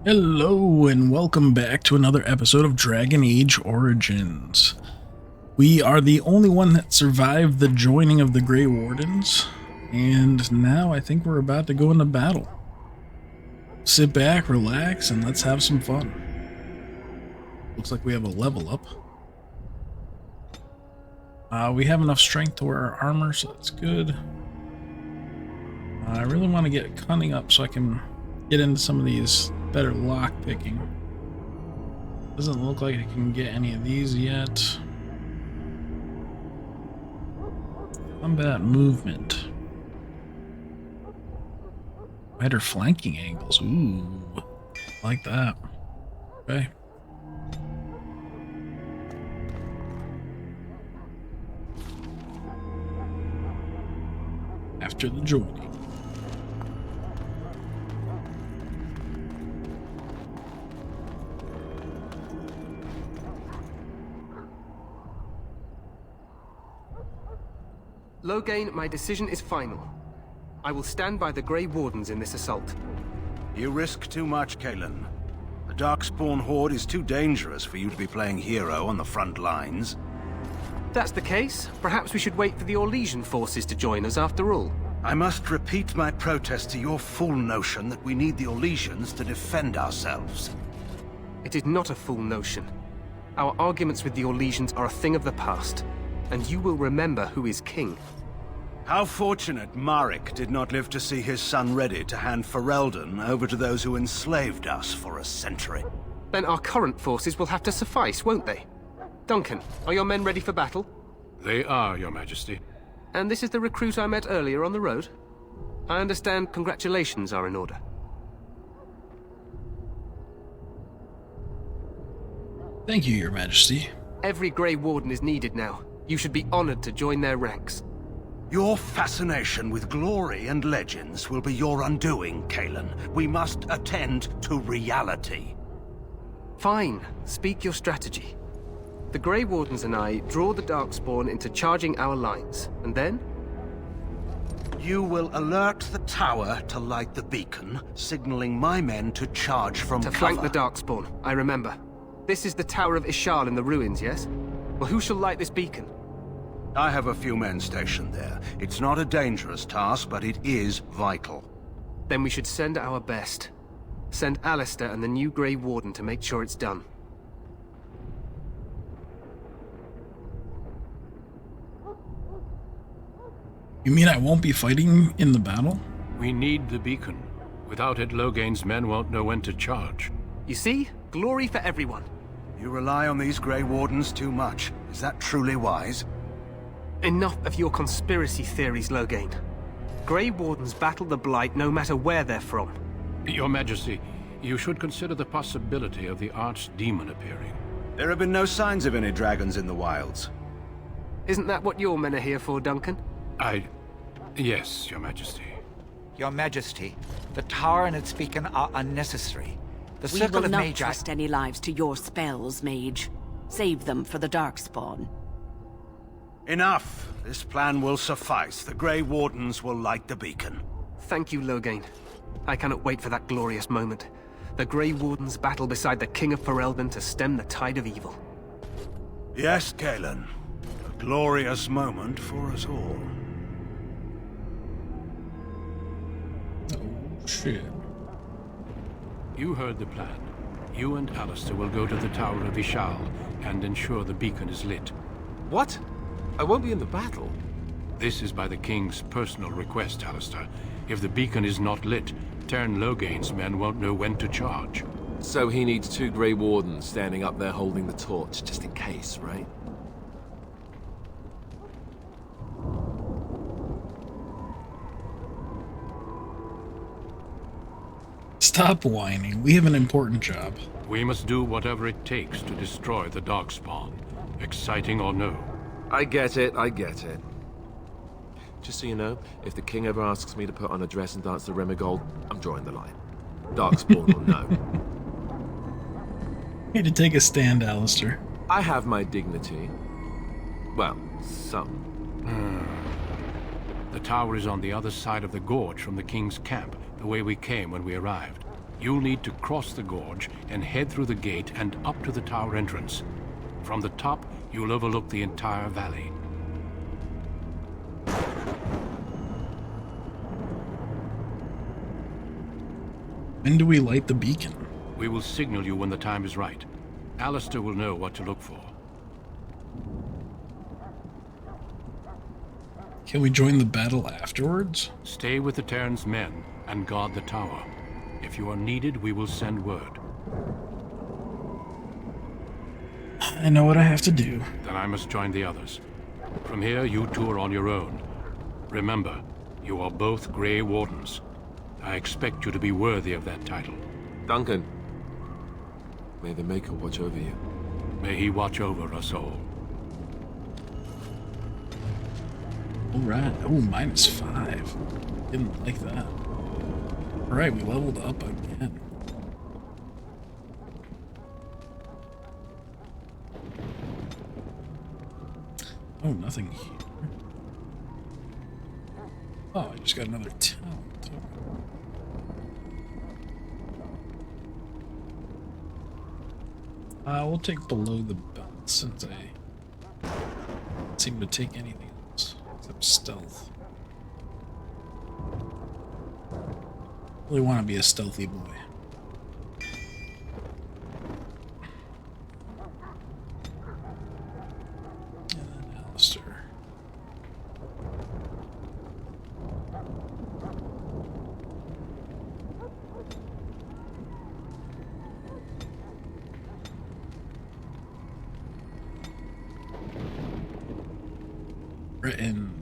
Hello and welcome back to another episode of Dragon Age Origins. We are the only one that survived the joining of the Grey Wardens, and now I think we're about to go into battle. Sit back, relax, and let's have some fun. Looks like we have a level up. We have enough strength to wear our armor, so that's good. I really want to get cunning up so I can get into some of these better lock picking. Doesn't look like I can get any of these yet. Combat movement. Better flanking angles. Ooh, like that. Okay. After the joining. Loghain, my decision is final. I will stand by the Grey Wardens in this assault. You risk too much, Kalen. The Darkspawn Horde is too dangerous for you to be playing hero on the front lines. If that's the case, perhaps we should wait for the Orlesian forces to join us after all. I must repeat my protest to your fool notion that we need the Orlesians to defend ourselves. It is not a fool notion. Our arguments with the Orlesians are a thing of the past, and you will remember who is king. How fortunate Marek did not live to see his son ready to hand Ferelden over to those who enslaved us for a century. Then our current forces will have to suffice, won't they? Duncan, are your men ready for battle? They are, Your Majesty. And this is the recruit I met earlier on the road? I understand congratulations are in order. Thank you, Your Majesty. Every Grey Warden is needed now. You should be honored to join their ranks. Your fascination with glory and legends will be your undoing, Kalen. We must attend to reality. Fine. Speak your strategy. The Grey Wardens and I draw the Darkspawn into charging our lines, and then? You will alert the tower to light the beacon, signaling my men to charge from cover. To flank the Darkspawn, I remember. This is the Tower of Ishal in the ruins, yes? Well, who shall light this beacon? I have a few men stationed there. It's not a dangerous task, but it is vital. Then we should send our best. Send Alistair and the new Grey Warden to make sure it's done. You mean I won't be fighting in the battle? We need the beacon. Without it, Loghain's men won't know when to charge. You see? Glory for everyone. You rely on these Grey Wardens too much. Is that truly wise? Enough of your conspiracy theories, Loghain. Grey Wardens battle the Blight no matter where they're from. Your Majesty, you should consider the possibility of the Archdemon appearing. There have been no signs of any dragons in the wilds. Isn't that what your men are here for, Duncan? Yes, Your Majesty. Your Majesty, the tower and its beacon are unnecessary. The We circle will of not Magi... trust any lives to your spells, mage. Save them for the Darkspawn. Enough! This plan will suffice. The Grey Wardens will light the beacon. Thank you, Loghain. I cannot wait for that glorious moment. The Grey Wardens battle beside the King of Ferelden to stem the tide of evil. Yes, Kalen. A glorious moment for us all. Oh, shit. You heard the plan. You and Alistair will go to the Tower of Ishal and ensure the beacon is lit. What? I won't be in the battle. This is by the King's personal request, Alistair. If the beacon is not lit, Tern Loghain's men won't know when to charge. So he needs two Grey Wardens standing up there holding the torch, just in case, right? Stop whining. We have an important job. We must do whatever it takes to destroy the Darkspawn. Exciting or no. I get it, I get it. Just so you know, if the king ever asks me to put on a dress and dance the Remigold, I'm drawing the line. Darkspawn will know. Need to take a stand, Alistair. I have my dignity. Well, some. The tower is on the other side of the gorge from the King's camp, the way we came when we arrived. You'll need to cross the gorge and head through the gate and up to the tower entrance. From the top, you'll overlook the entire valley. When do we light the beacon? We will signal you when the time is right. Alistair will know what to look for. Can we join the battle afterwards? Stay with the Terran's men and guard the tower. If you are needed, we will send word. I know what I have to do. Then I must join the others. From here, you two are on your own. Remember, you are both Grey Wardens. I expect you to be worthy of that title. Duncan, may the Maker watch over you. May he watch over us all. Alright. Oh, -5. Didn't like that. Alright, we leveled up again. Oh, nothing here. Oh, I just got another talent. We'll take below the belt since I don't seem to take anything else except stealth. Really want to be a stealthy boy. And then Alistair. Britain.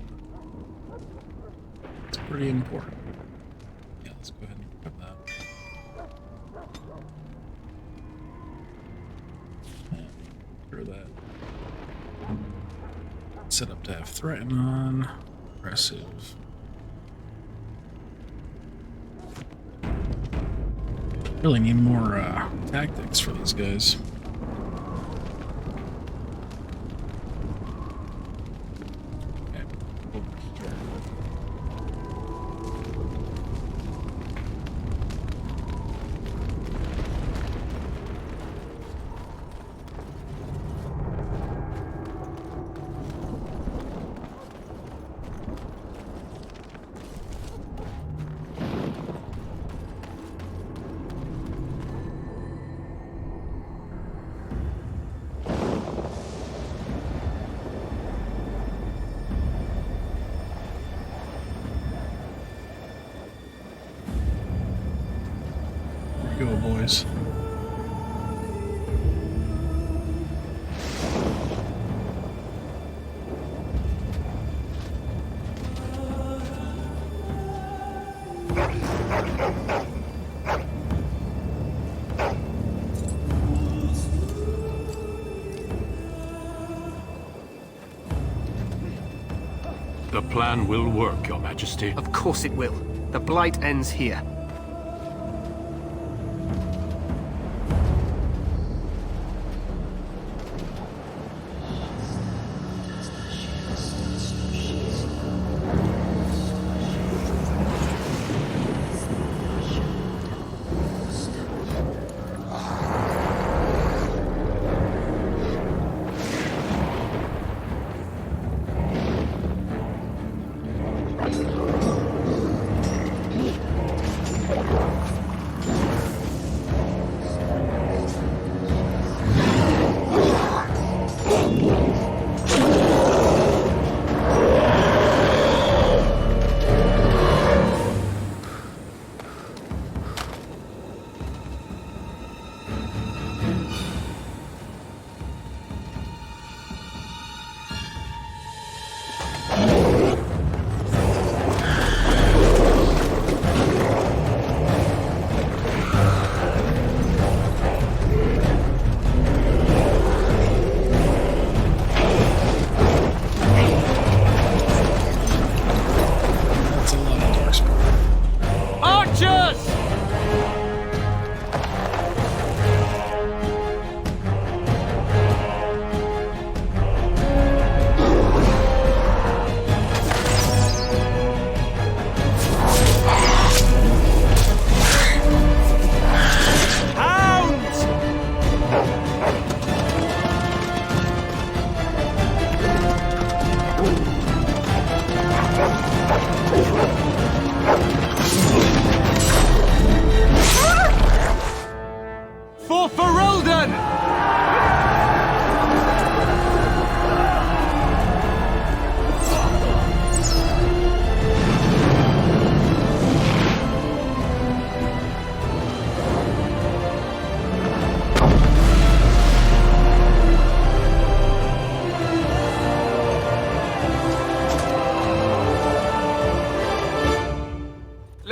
It's pretty important. Yeah, let's go ahead and grab that. And clear that. Set up to have threaten on. Aggressive. Really need more tactics for these guys. Go, boys. The plan will work, Your Majesty. Of course it will. The Blight ends here.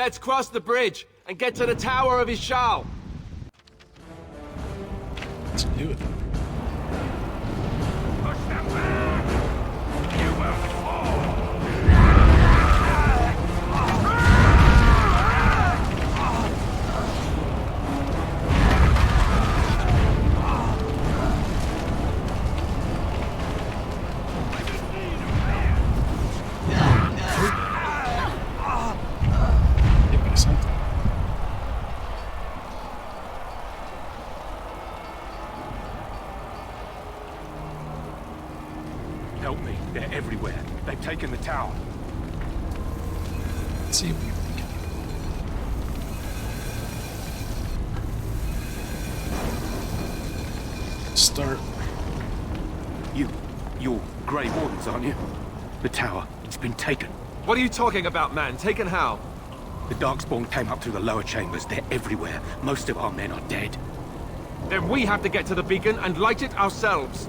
Let's cross the bridge and get to the Tower of Ishal. Let's do it. Push them back! You will fall! Give me something. Help me. They're everywhere. They've taken the tower. Let's see what we can do. Start. You're Grey Wardens, aren't you? The tower, it's been taken. What are you talking about, man? Taken how? The Darkspawn came up through the lower chambers. They're everywhere. Most of our men are dead. Then we have to get to the beacon and light it ourselves.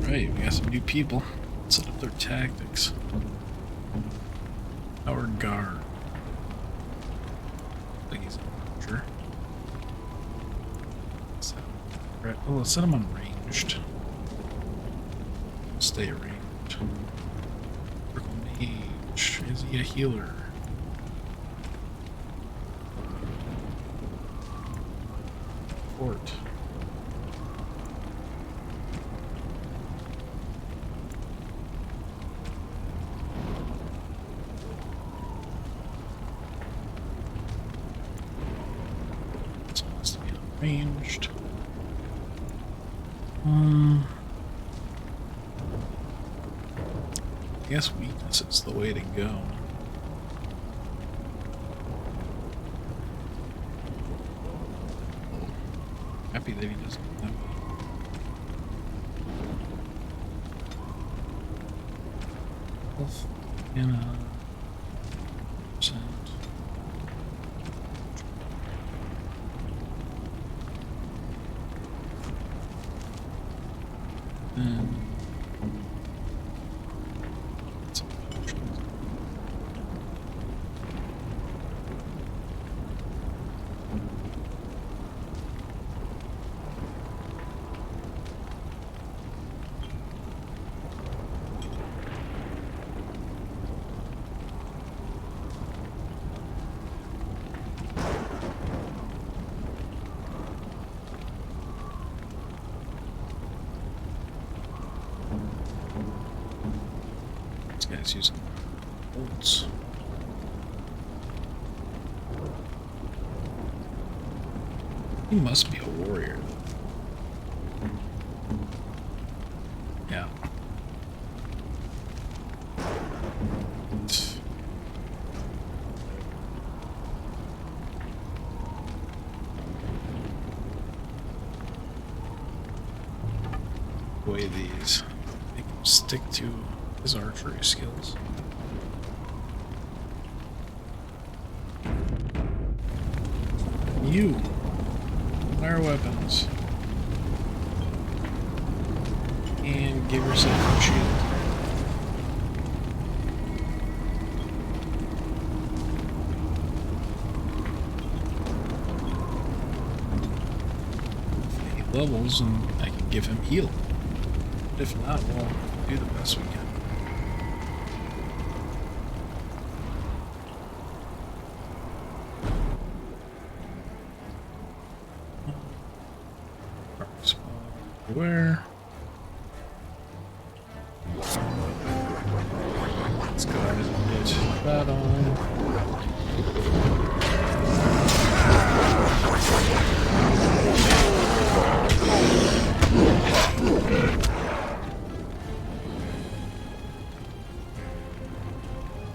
Right, we got some new people. Set up their tactics. Our guard. I think he's an archer. Right, well, let's set him on ranged. Stay ranged. Circle mage. Is he a healer? Fort. This one has to be unranged. I guess weakness is the way to go. Happy that he doesn't have health in a percent. Then some potions. This guy's using bolts. He must be a warrior. Yeah. The way these make him stick to his archery skills. You fire weapons and give yourself a shield. If he levels, and I can give him heal. If not, we'll do the best we can. Where? Let's go ahead and get that on.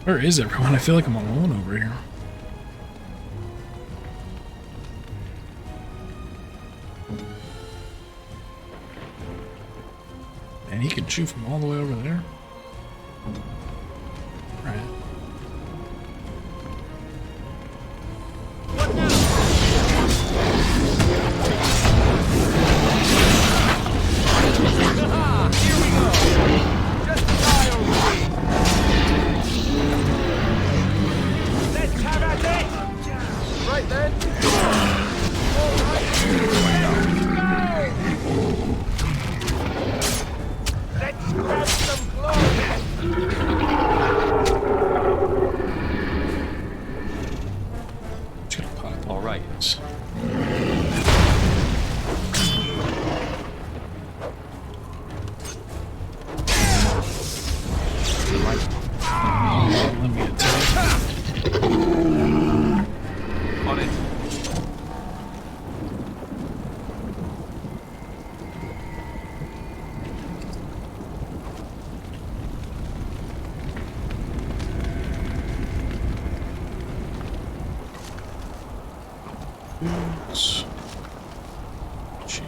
Where is everyone? I feel like I'm alone over here. And he can shoot from all the way over there. Right. Here we go. Just fire away. right then. Let's grab some clothes. Just gonna pop All right. this. Let me attack. On it. Boots. Shield.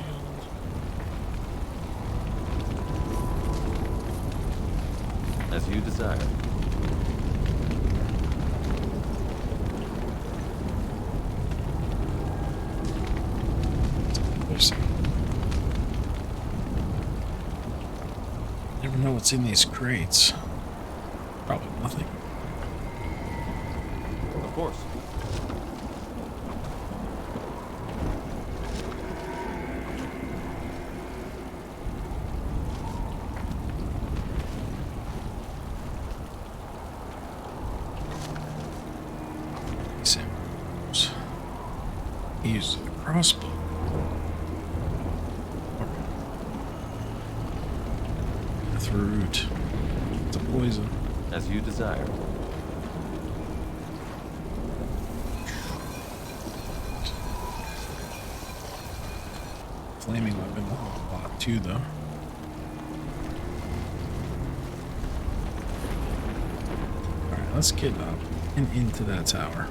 As you desire. Never know what's in these crates. Probably nothing. Of course. Samples. He uses a crossbow. Fruit. It's a poison. As you desire. Flaming weapon a whole lot too, though. Alright, let's get up and into that tower.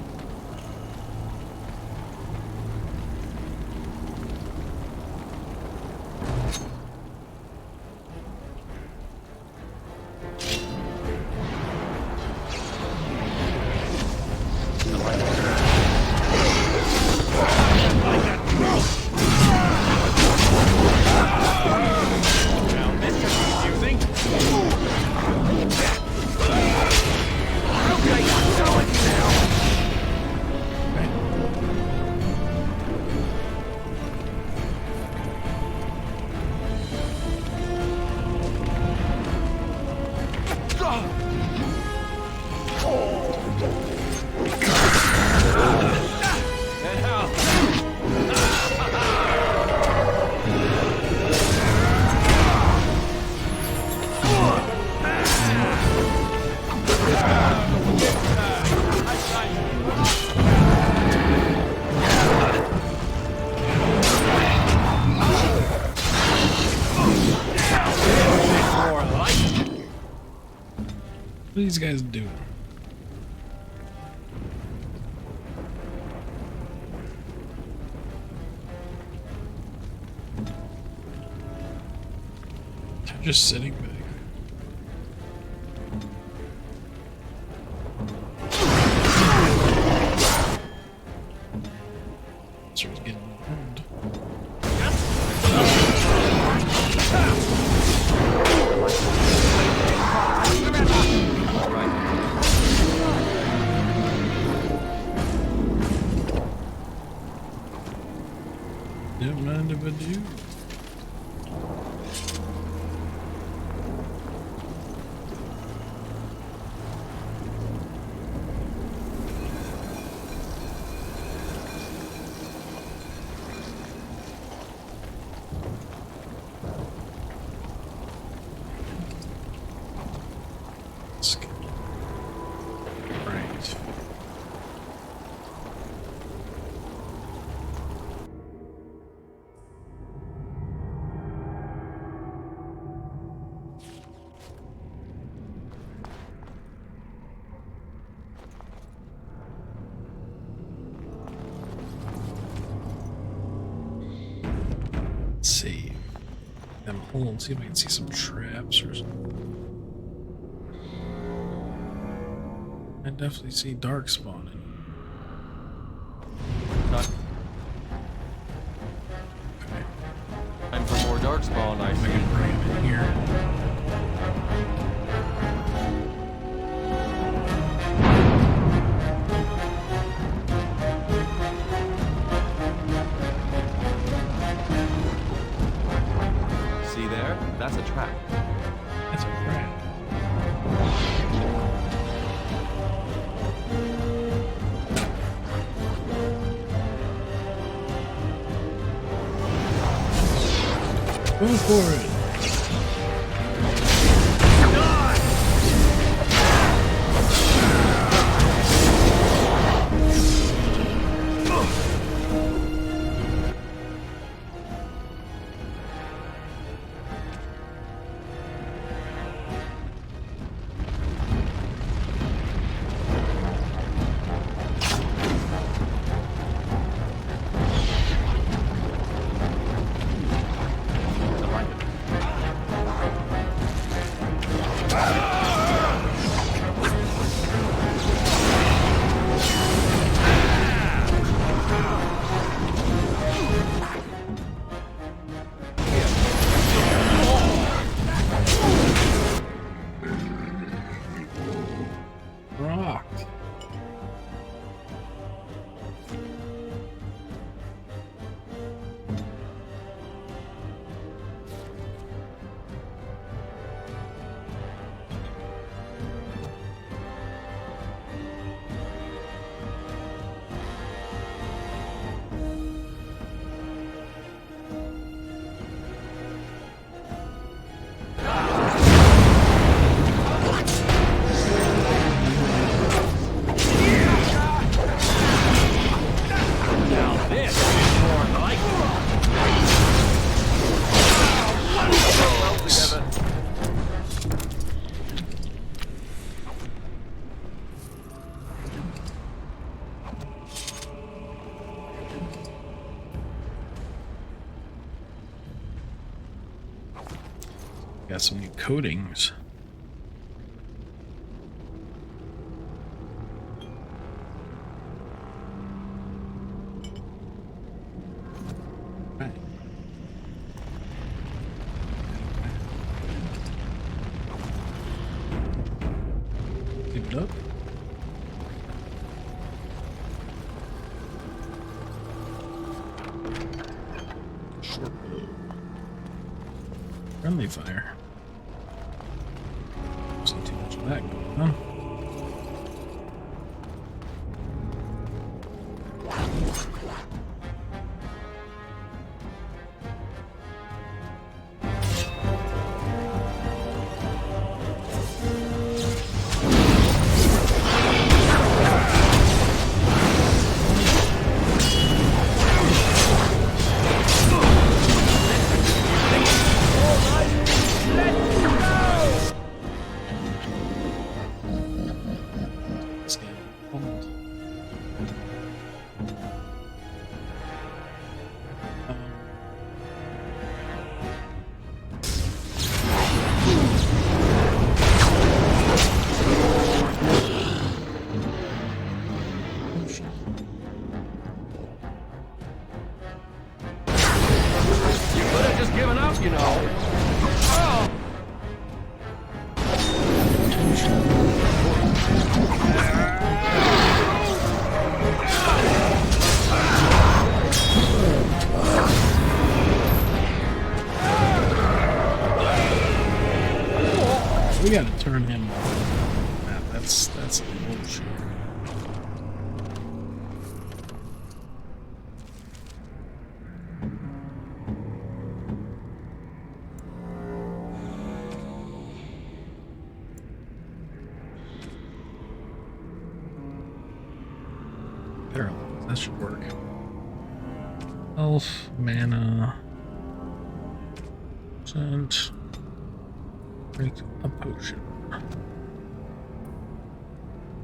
What are these guys doing? They're just sitting back. So he's getting burned. Don't mind if I do. Skip. Right. Save. Them holes. See if I can see some traps or something. I definitely see dark spawning. Not Okay. time for more darkspawn, I I see. can bring him in here. Go for it. Rocked. Got some new coatings. Right. Give it up. Short bow. Friendly fire. Don't see too much of that going on. We gotta turn him off. That's bullshit. Paralyzed. That should work. Health, mana, and drink a potion.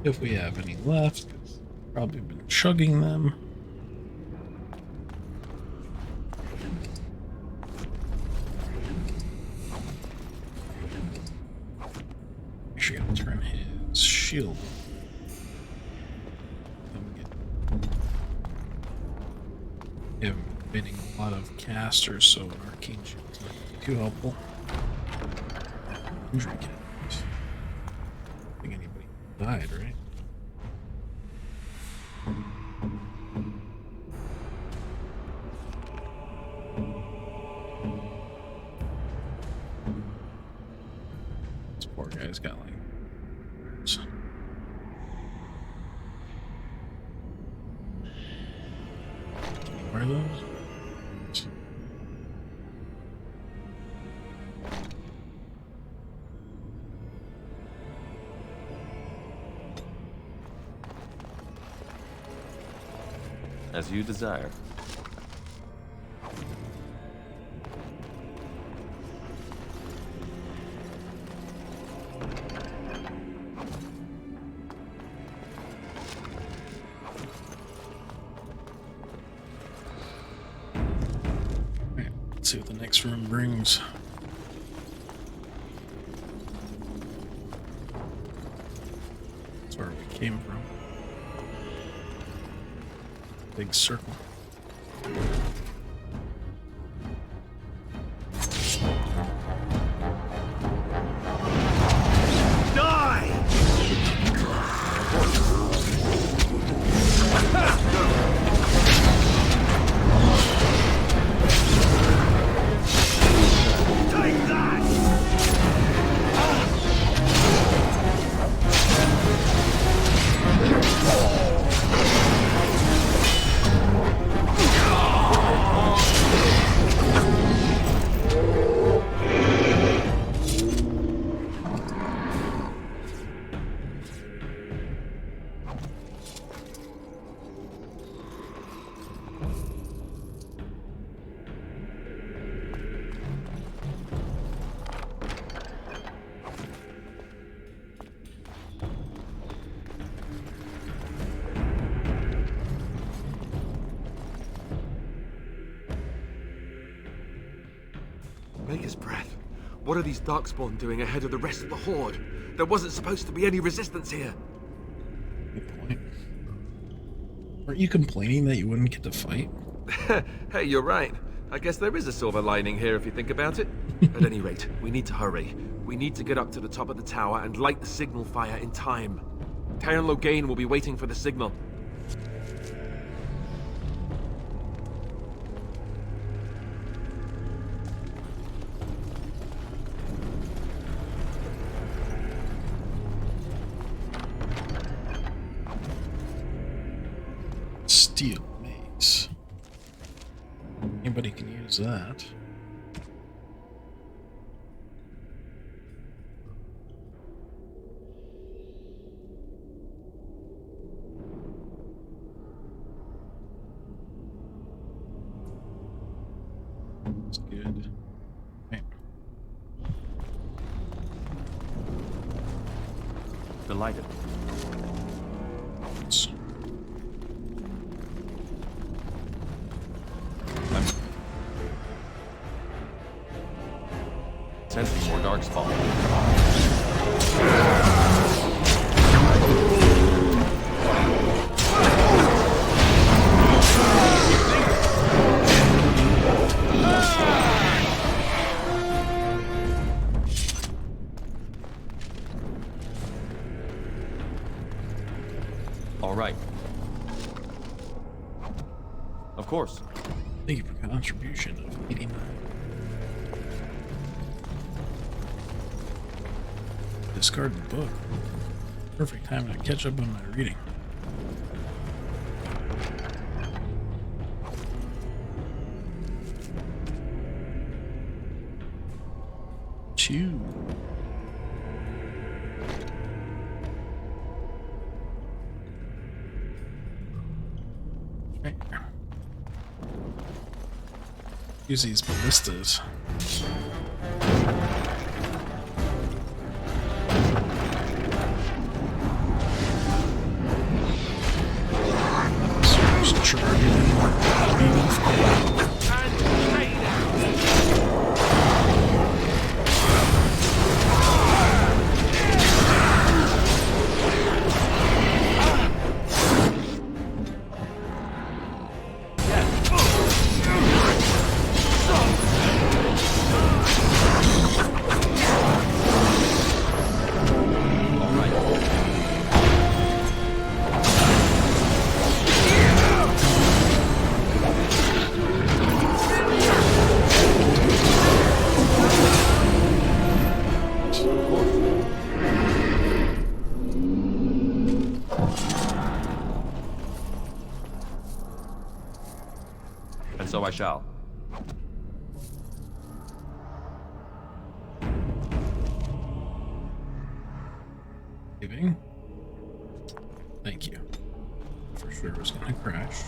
If we have any left, because probably been chugging them. Actually, gotta turn his shield. We haven't been getting a lot of casters, so an arcane shield's not too helpful. Injury count. I think anybody died, right? This poor guy's got like... Where are those? As you desire. Let's see what the next room brings. That's where we came from. Big circle. Maker's breath. What are these Darkspawn doing ahead of the rest of the Horde? There wasn't supposed to be any resistance here. Good point. Weren't you complaining that you wouldn't get to fight? Hey, you're right. I guess there is a silver lining here if you think about it. At any rate, we need to hurry. We need to get up to the top of the tower and light the signal fire in time. Terran Loghain will be waiting for the signal. Steel mace. Anybody can use that. That's good. Okay. Delighted. Sensing more Darkspawn. All right. Of course. Thank you for contribution of 89. Discard the book. Perfect time to catch up on my reading. Chew. Okay. Use these ballistas. So I shall. Saving. Thank you. For sure it was gonna crash.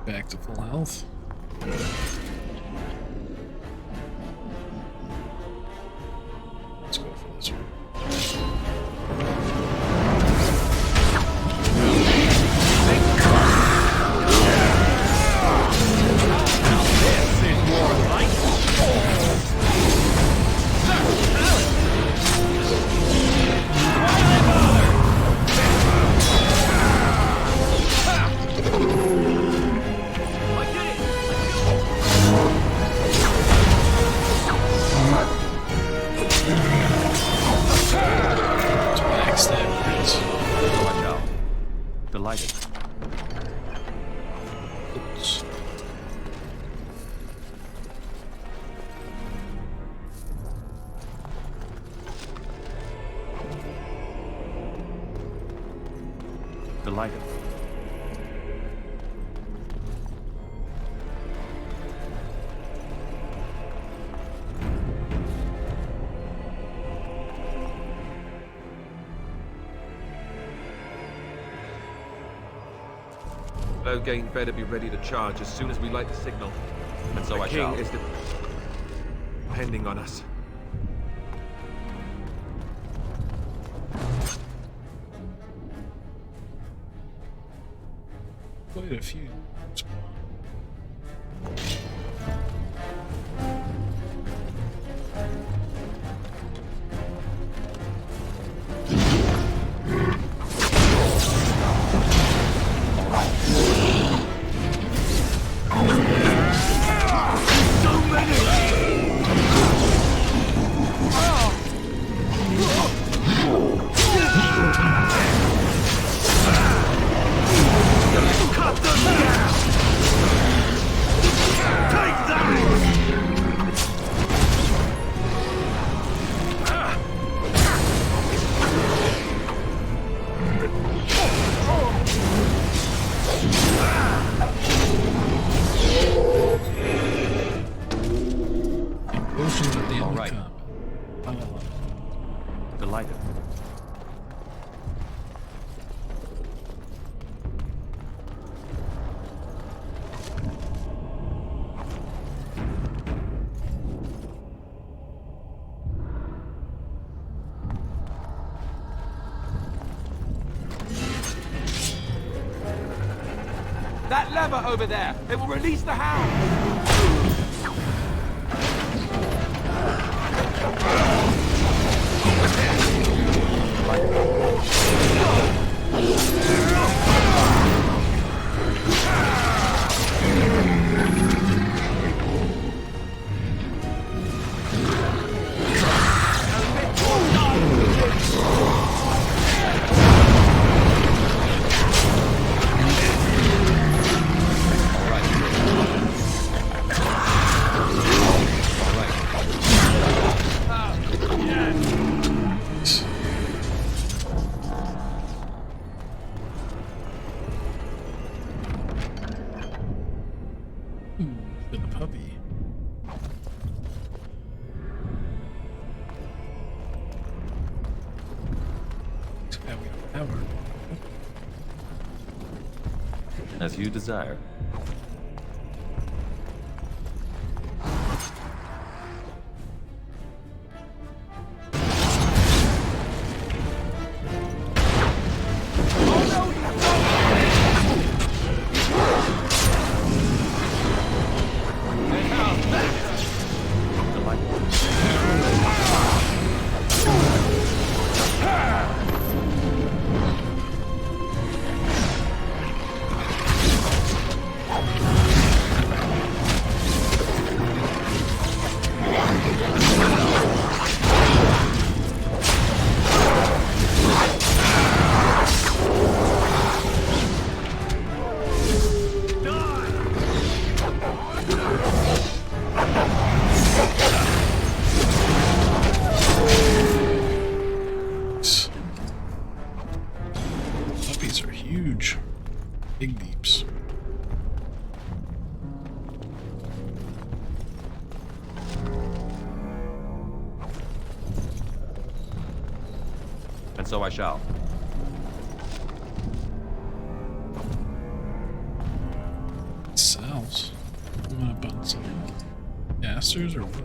Back to full health. Let's go for this one. Delighted. Oops. Delighted. Loghain better be ready to charge as soon as we light the signal. And so the I king shall. is depending on us. Quite a few. Delighted. That lever over there! It will release the hound! For the puppy. Yeah, we don't have her. As you desire. Puppies are huge. Big deeps. And so I shall. up on some casters or what?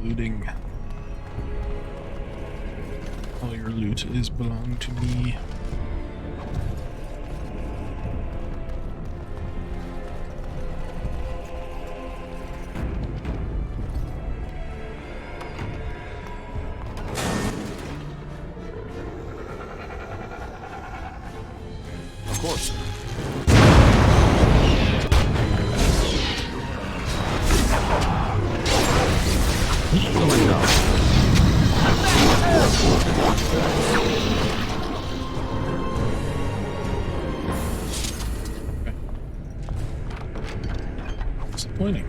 Looting. All your loot is belong to me. Of course. Disappointing.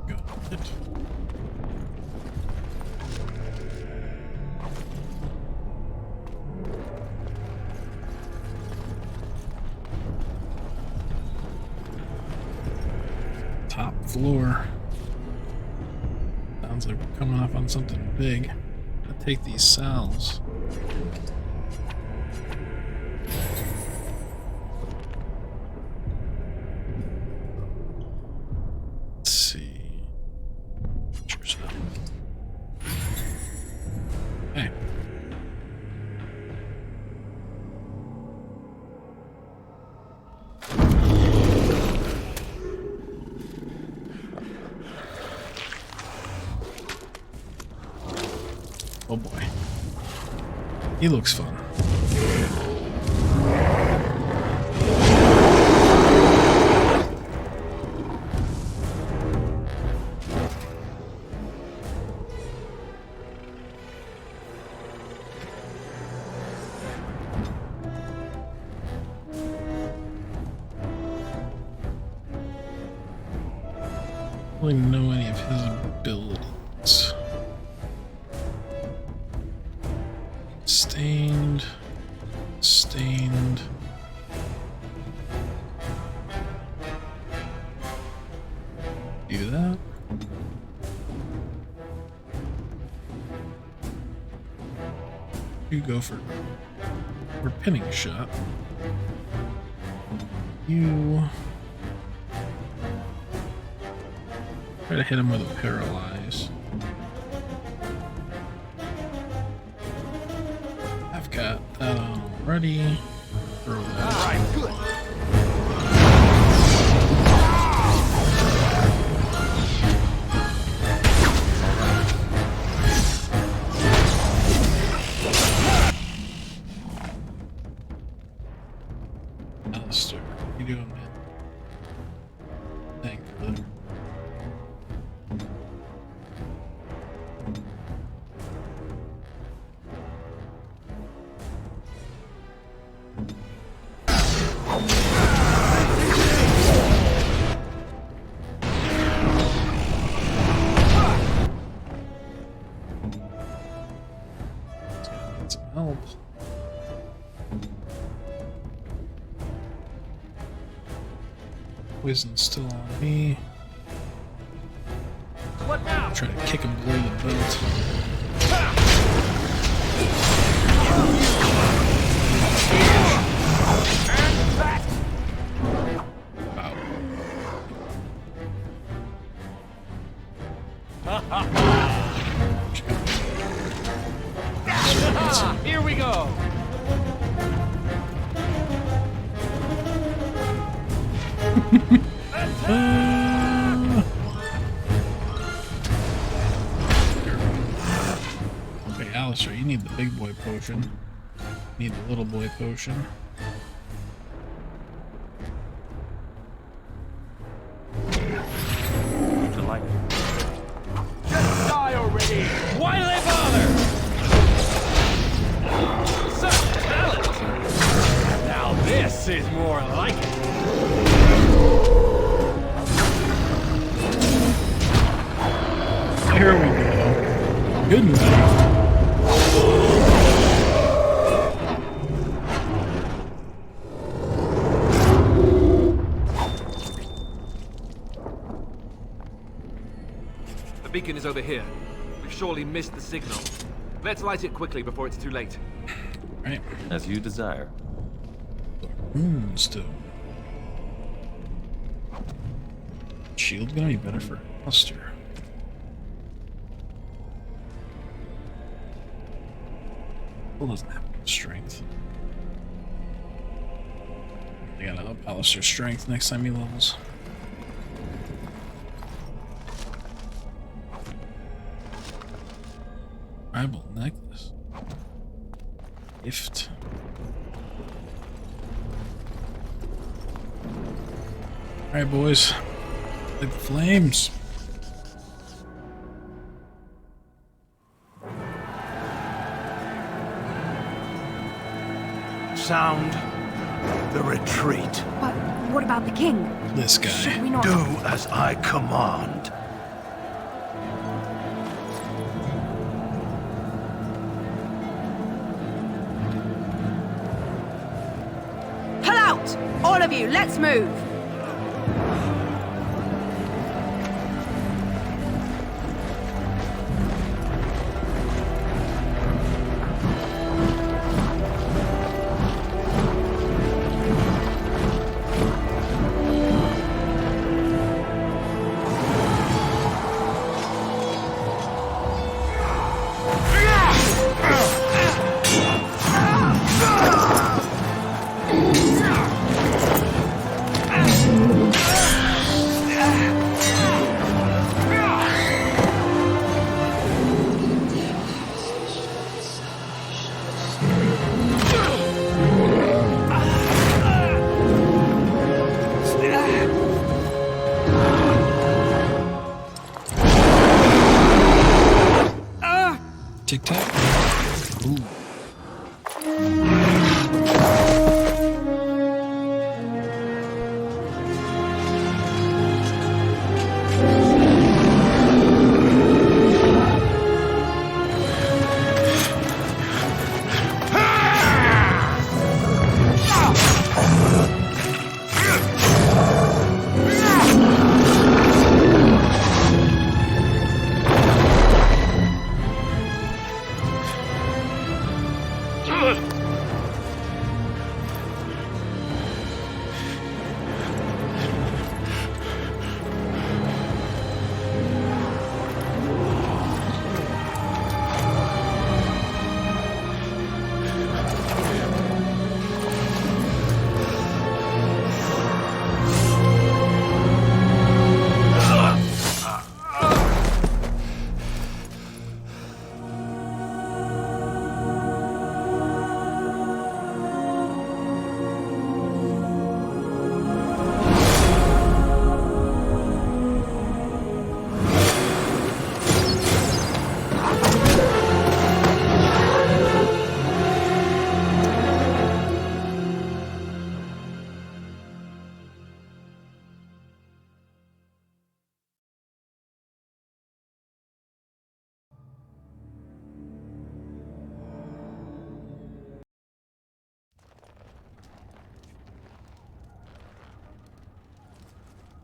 Got it. Top floor. Sounds like we're coming up on something big. I'll take these cells. Let's see. Pictures now. Hey. Oh boy. He looks fun. I don't really know any of his abilities. Stained. Stained. Do that. You go for pinning shot. You try to hit him with a paralyze. I've got that on already. Throw that. Alright, good. Alistair, what you doing, man? Thank you. Need some help. Poison's still on me. What now? Try to kick him below the belt. Wow. Here we go. Okay, Alistair, you need the big boy potion. Need the little boy potion. Delighted. Just die already. Why do they bother? Such talent. Now this is more like it. Here we go. Good enough. The beacon is over here. We've surely missed the signal. Let's light it quickly before it's too late. Right. As you desire. Still. Shield gonna be better for Alistair. Well, doesn't have strength. They gotta up Alistair's strength next time he levels. Tribal necklace. Gift. Alright, boys. Like the flames. Sound the retreat. But what about the king? This guy. Should we not... Do as I command. Pull out! All of you, let's move! Tic Tac. Ooh.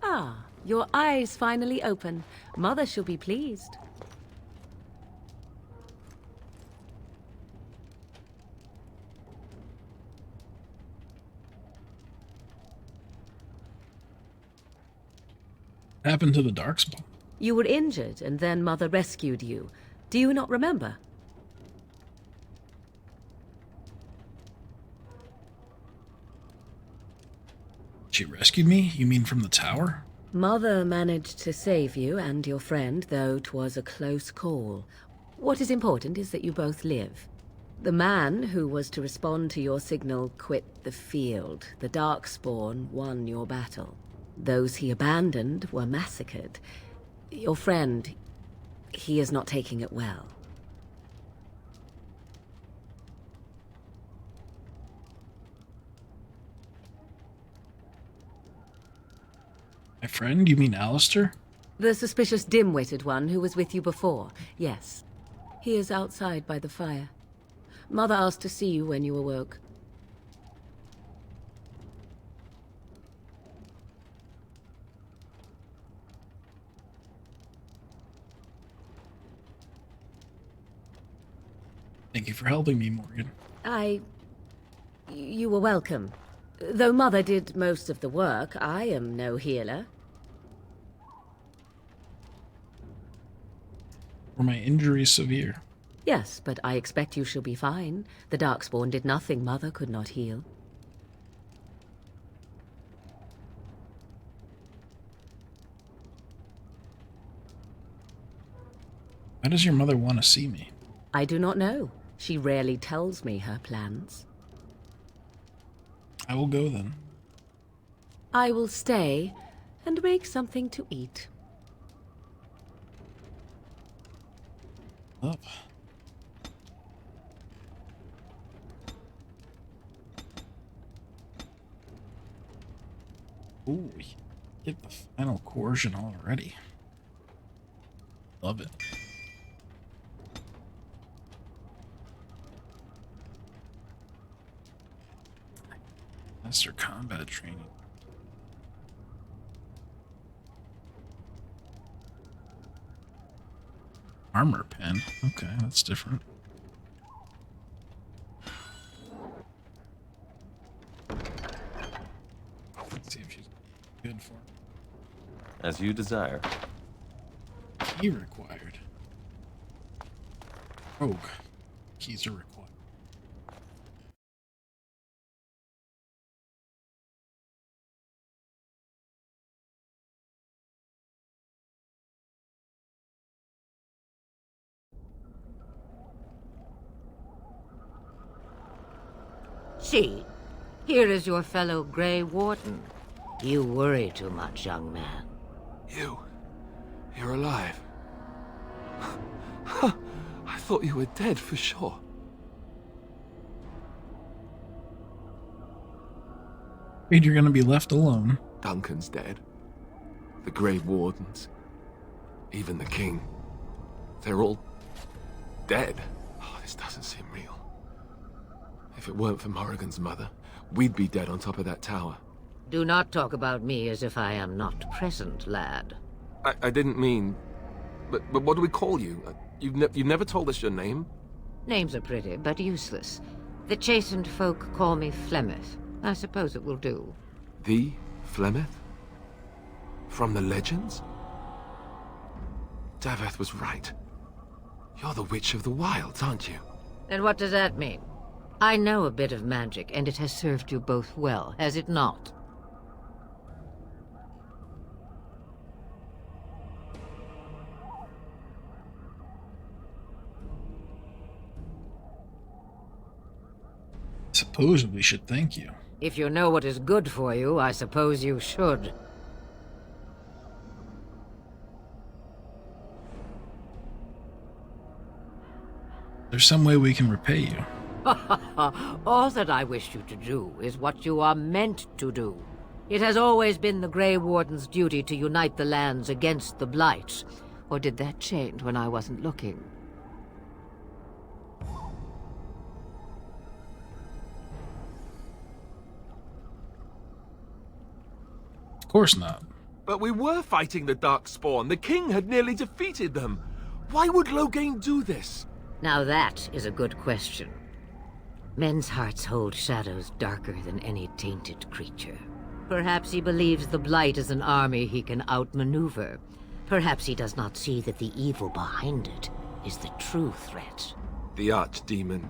Ah, your eyes finally open. Mother shall be pleased. What happened to the Darkspawn? You were injured, and then Mother rescued you. Do you not remember? She rescued me? You mean from the tower? Mother managed to save you and your friend, though 'twas a close call. What is important is that you both live. The man who was to respond to your signal quit the field. The Darkspawn won your battle. Those he abandoned were massacred. Your friend, he is not taking it well. My friend? You mean Alistair? The suspicious dim-witted one who was with you before, yes. He is outside by the fire. Mother asked to see you when you awoke. Thank you for helping me, Morgan. You were welcome. Though Mother did most of the work, I am no healer. Were my injuries severe? Yes, but I expect you shall be fine. The Darkspawn did nothing Mother could not heal. Why does your mother want to see me? I do not know. She rarely tells me her plans. I will go then. I will stay and make something to eat. Up. Ooh, we get the final coercion already. Love it. Master combat training. Armor pen. Okay, that's different. Let's see if she's good for it. As you desire. Key required. Rogue. Keys are required. See, here is your fellow Grey Warden. You worry too much, young man. You're alive. I thought you were dead for sure. Afraid you're gonna be left alone. Duncan's dead. The Grey Wardens. Even the King. They're all dead. Oh, this doesn't seem real. If it weren't for Morrigan's mother, we'd be dead on top of that tower. Do not talk about me as if I am not present, lad. I didn't mean... But what do we call you? You've never told us your name? Names are pretty, but useless. The chastened folk call me Flemeth. I suppose it will do. The Flemeth? From the legends? Daveth was right. You're the Witch of the Wilds, aren't you? And what does that mean? I know a bit of magic, and it has served you both well, has it not? Suppose we should thank you. If you know what is good for you, I suppose you should. There's some way we can repay you. All that I wish you to do is what you are meant to do. It has always been the Grey Warden's duty to unite the lands against the Blights. Or did that change when I wasn't looking? Of course not. But we were fighting the Darkspawn. The King had nearly defeated them. Why would Loghain do this? Now that is a good question. Men's hearts hold shadows darker than any tainted creature. Perhaps he believes the Blight is an army he can outmaneuver. Perhaps he does not see that the evil behind it is the true threat. The Archdemon.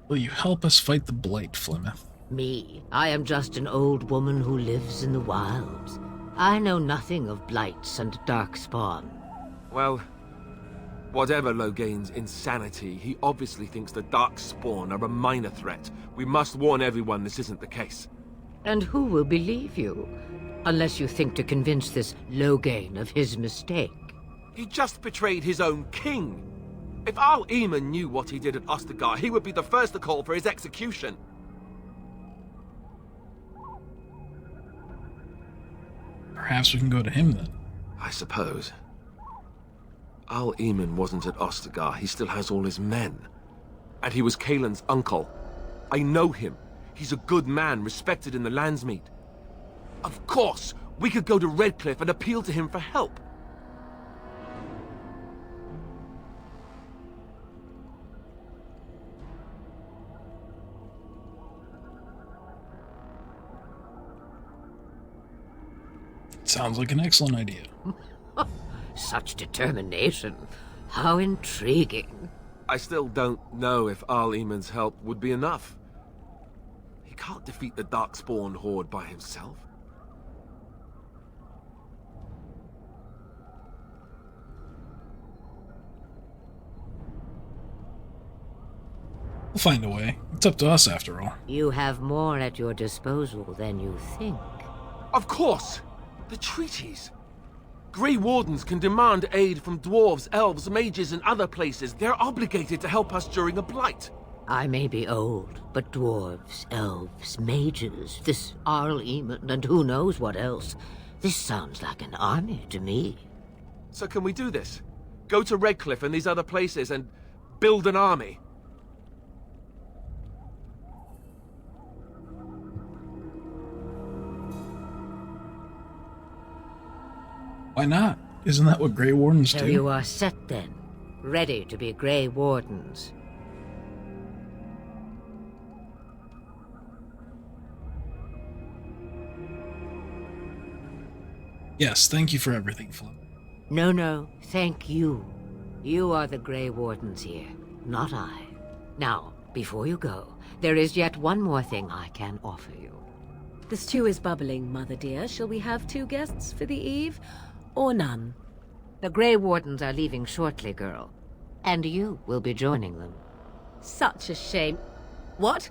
Will you help us fight the Blight, Flemeth? Me? I am just an old woman who lives in the wilds. I know nothing of Blights and Darkspawn. Well, whatever Loghain's insanity, he obviously thinks the Darkspawn are a minor threat. We must warn everyone this isn't the case. And who will believe you? Unless you think to convince this Logain of his mistake. He just betrayed his own king. If Al Eamon knew what he did at Ostagar, he would be the first to call for his execution. Perhaps we can go to him then. I suppose. Al Eamon wasn't at Ostagar. He still has all his men. And he was Kaelin's uncle. I know him. He's a good man, respected in the Landsmeet. Of course, we could go to Redcliffe and appeal to him for help. Sounds like an excellent idea. Such determination. How intriguing. I still don't know if Al Eamon's help would be enough. He can't defeat the Darkspawn horde by himself. We'll find a way. It's up to us after all. You have more at your disposal than you think. Of course! The treaties! Grey Wardens can demand aid from dwarves, elves, mages, and other places. They're obligated to help us during a blight. I may be old, but dwarves, elves, mages, this Arl Eamon, and who knows what else. This sounds like an army to me. So can we do this? Go to Redcliffe and these other places and build an army? Why not? Isn't that what Grey Wardens So do? you are set then, ready to be Grey Wardens. Yes, thank you for everything, Flynn. No, thank you. You are the Grey Wardens here, not I. Now, before you go, there is yet one more thing I can offer you. The stew is bubbling, Mother dear. Shall we have 2 guests for the eve, or none? The Grey Wardens are leaving shortly, girl. And you will be joining them. Such a shame. What?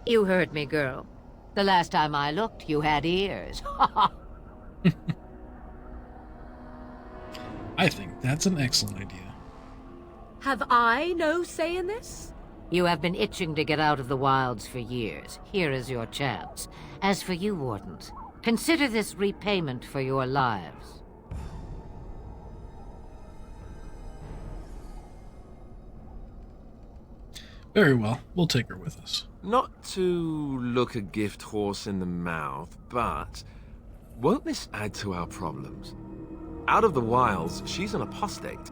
You heard me, girl. The last time I looked, you had ears. I think that's an excellent idea. Have I no say in this? You have been itching to get out of the wilds for years. Here is your chance. As for you, Wardens, consider this repayment for your lives. Very well, we'll take her with us. Not to look a gift horse in the mouth, but won't this add to our problems? Out of the wilds, she's an apostate.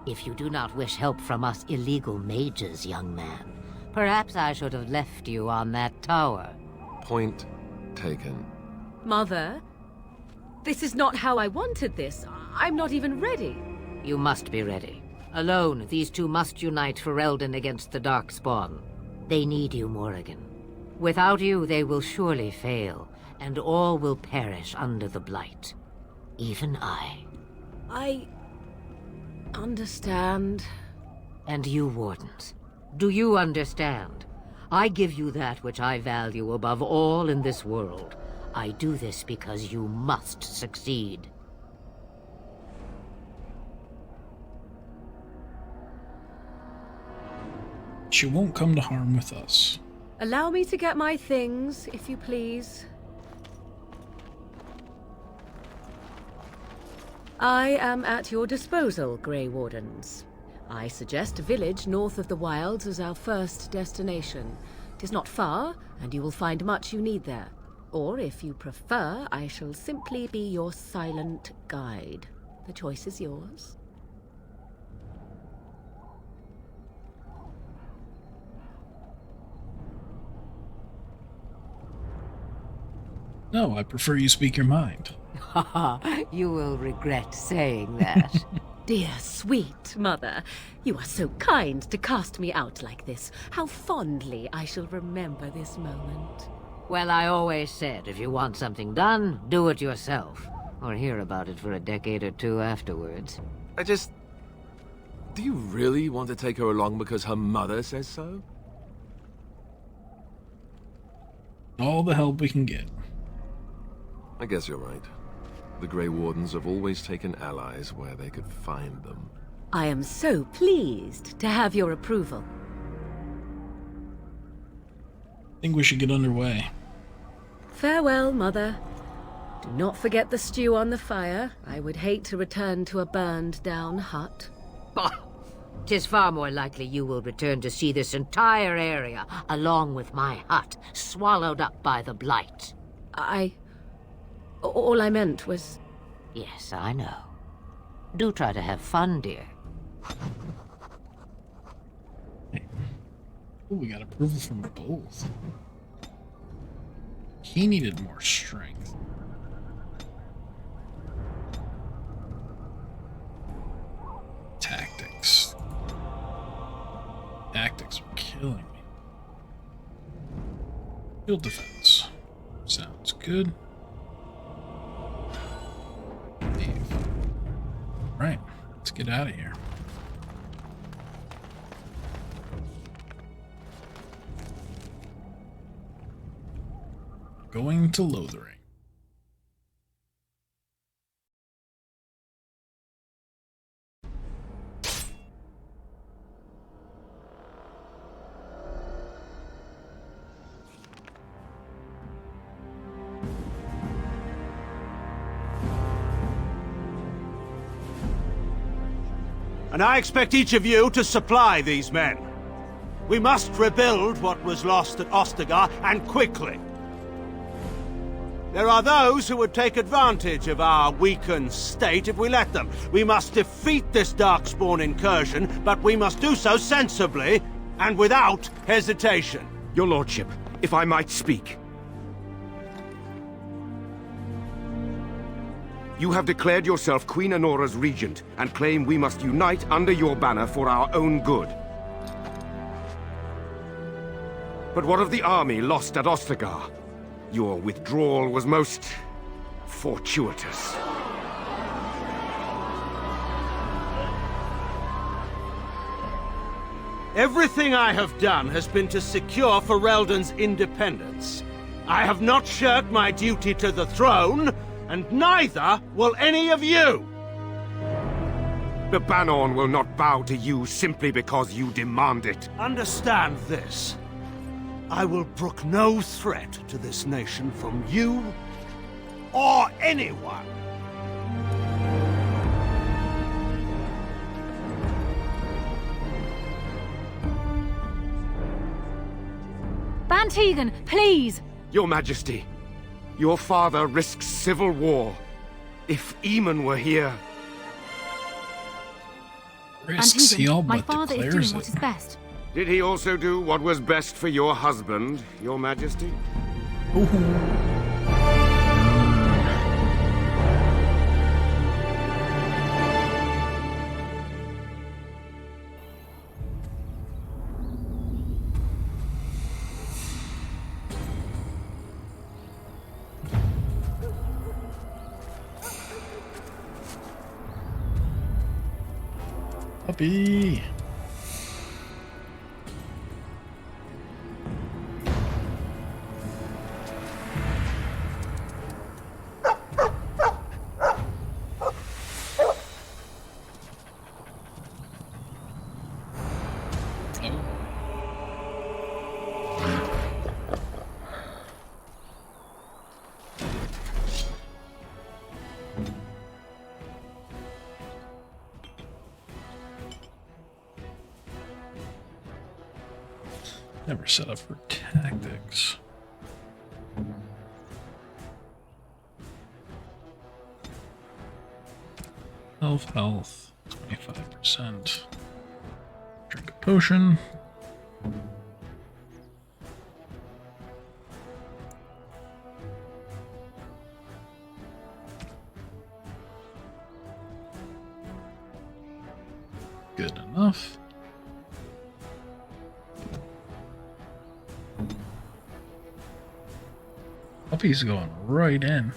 If you do not wish help from us illegal mages, young man, perhaps I should have left you on that tower. Point taken. Mother, this is not how I wanted this. I'm not even ready. You must be ready. Alone, these two must unite Ferelden against the Darkspawn. They need you, Morrigan. Without you, they will surely fail, and all will perish under the Blight. Even I. I understand. And you, Wardens, do you understand? I give you that which I value above all in this world. I do this because you must succeed. She won't come to harm with us. Allow me to get my things, if you please. I am at your disposal, Grey Wardens. I suggest a village north of the wilds as our first destination. 'Tis not far, and you will find much you need there. Or, if you prefer, I shall simply be your silent guide. The choice is yours. No, I prefer you speak your mind. You will regret saying that. Dear, sweet mother, you are so kind to cast me out like this. How fondly I shall remember this moment. Well, I always said, if you want something done, do it yourself. Or hear about it for a decade or two afterwards. Do you really want to take her along because her mother says so? All the help we can get. I guess you're right. The Grey Wardens have always taken allies where they could find them. I am so pleased to have your approval. I think we should get underway. Farewell, Mother. Do not forget the stew on the fire. I would hate to return to a burned-down hut. Bah! 'Tis far more likely you will return to see this entire area, along with my hut, swallowed up by the Blight. All I meant was... Yes, I know. Do try to have fun, dear. Oh, we got approval from both. He needed more strength. Tactics. Tactics are killing me. Field defense. Sounds good. Leave. Right, let's get out of here. Going to Lothering. And I expect each of you to supply these men. We must rebuild what was lost at Ostagar, and quickly. There are those who would take advantage of our weakened state if we let them. We must defeat this Darkspawn incursion, but we must do so sensibly and without hesitation. Your lordship, if I might speak. You have declared yourself Queen Honora's regent and claim we must unite under your banner for our own good. But what of the army lost at Ostagar? Your withdrawal was most fortuitous. Everything I have done has been to secure Ferelden's independence. I have not shirked my duty to the throne, and neither will any of you! The Banorn will not bow to you simply because you demand it. Understand this. I will brook no threat to this nation from you or anyone. Van Tegan, please! Your Majesty, your father risks civil war. If Eamon were here... Risks, he all my but father is declares doing what is it. best. Did he also do what was best for your husband, your Majesty? Puppy. Never set up for tactics. Health, 25%. Drink a potion. Good enough. Puppy's going right in.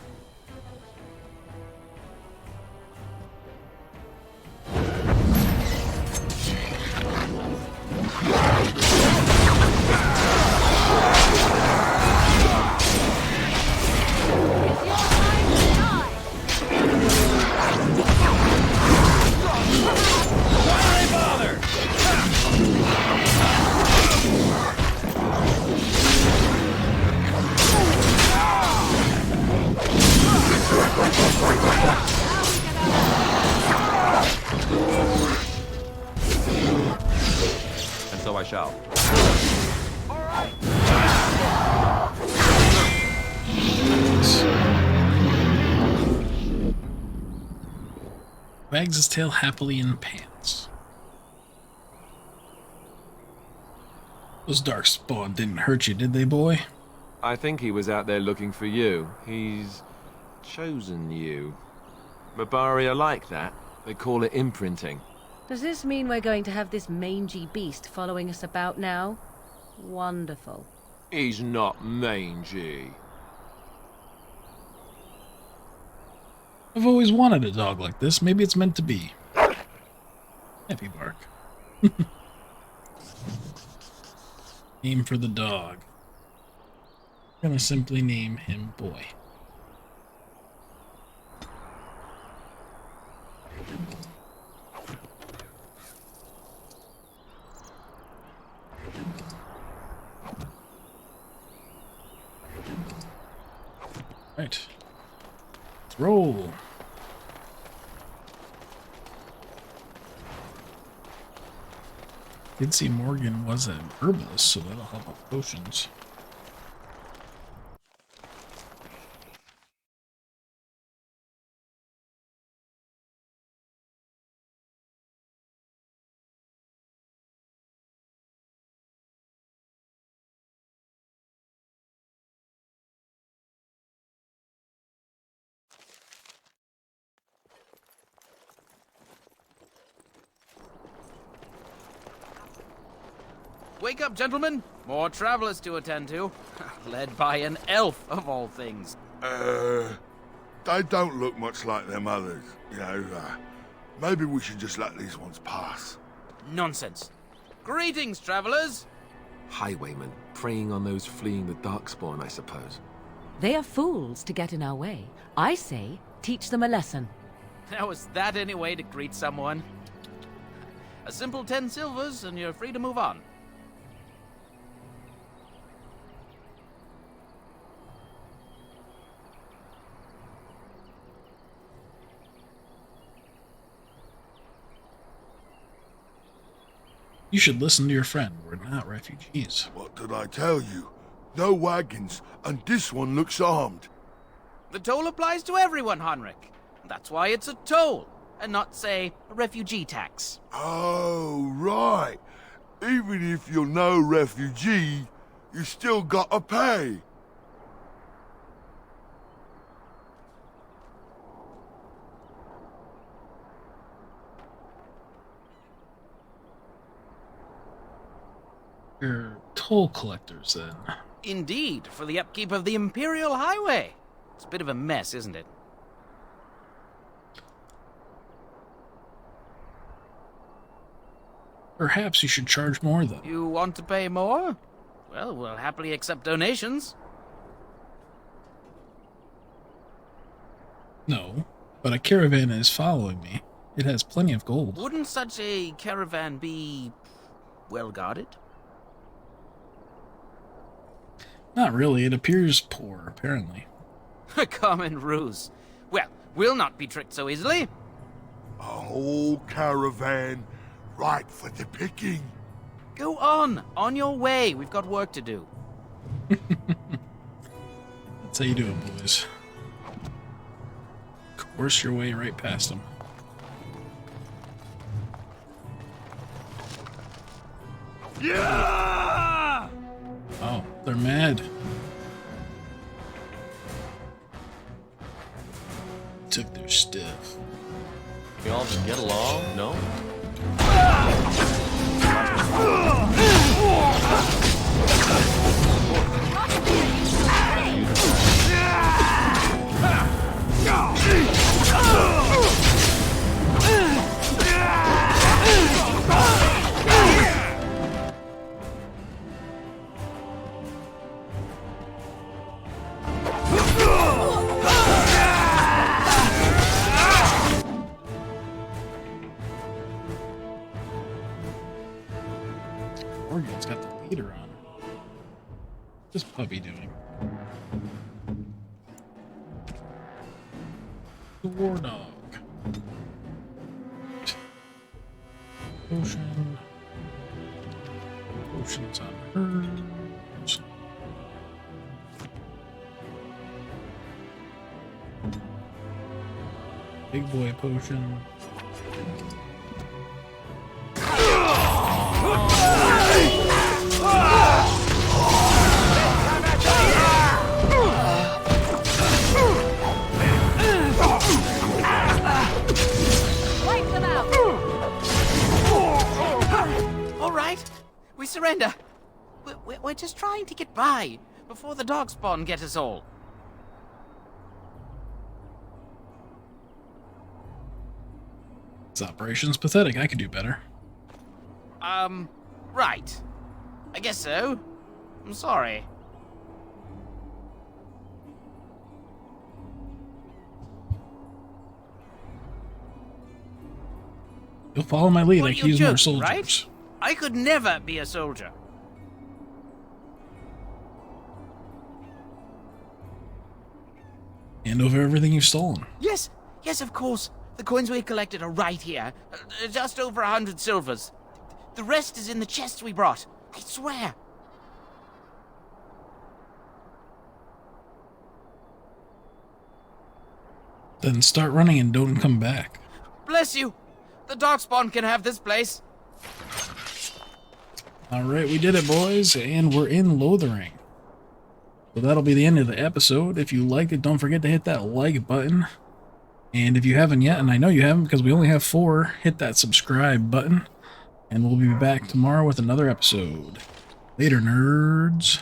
It's your time wags his tail happily and pants. Those darkspawn didn't hurt you, did they, boy? I think he was out there looking for you. He's chosen you. Mabari are like that. They call it imprinting. Does this mean we're going to have this mangy beast following us about now? Wonderful. He's not mangy. I've always wanted a dog like this. Maybe it's meant to be. Heavy bark. Name for the dog. I'm gonna simply name him Boy. Right. Let's roll. Did see Morgan was an herbalist, so that'll help with potions. Wake up, gentlemen! More travelers to attend to. Led by an elf, of all things. They don't look much like them others, you know. Maybe we should just let these ones pass. Nonsense. Greetings, travelers! Highwaymen, preying on those fleeing the Darkspawn, I suppose. They are fools to get in our way. I say, teach them a lesson. How is that any way to greet someone? A simple 10 silvers, and you're free to move on. You should listen to your friend. We're not refugees. What did I tell you? No wagons, and this one looks armed. The toll applies to everyone, Heinrich. That's why it's a toll, and not, say, a refugee tax. Oh, right. Even if you're no refugee, you still gotta pay. You're toll collectors, then. Indeed, for the upkeep of the Imperial Highway. It's a bit of a mess, isn't it? Perhaps you should charge more, though. You want to pay more? Well, we'll happily accept donations. No, but a caravan is following me. It has plenty of gold. Wouldn't such a caravan be well guarded? Not really. It appears poor, apparently. A common ruse. Well, we'll not be tricked so easily. A whole caravan, right for the picking. Go on your way. We've got work to do. That's how you do it, boys. Course your way right past them. Yeah! Oh, they're mad. Took their stuff. We all just get along, no? Morgan's got the leader on her. What's this puppy doing? The war dog. Potion. Potions on hers. Big boy potion. surrender. We're just trying to get by before the darkspawn get us all. This operation's pathetic. I could do better. Right. I guess so. I'm sorry. You'll follow my lead. Well, I can use more joking, soldiers. right? I could never be a soldier. Hand over everything you've stolen. Yes, of course. The coins we collected are right here. Just over 100 silvers. The rest is in the chests we brought. I swear. Then start running and don't come back. Bless you. The darkspawn can have this place. Alright, we did it, boys, and we're in Lothering. So that'll be the end of the episode. If you liked it, don't forget to hit that like button. And if you haven't yet, and I know you haven't because we only have 4, hit that subscribe button. And we'll be back tomorrow with another episode. Later, nerds.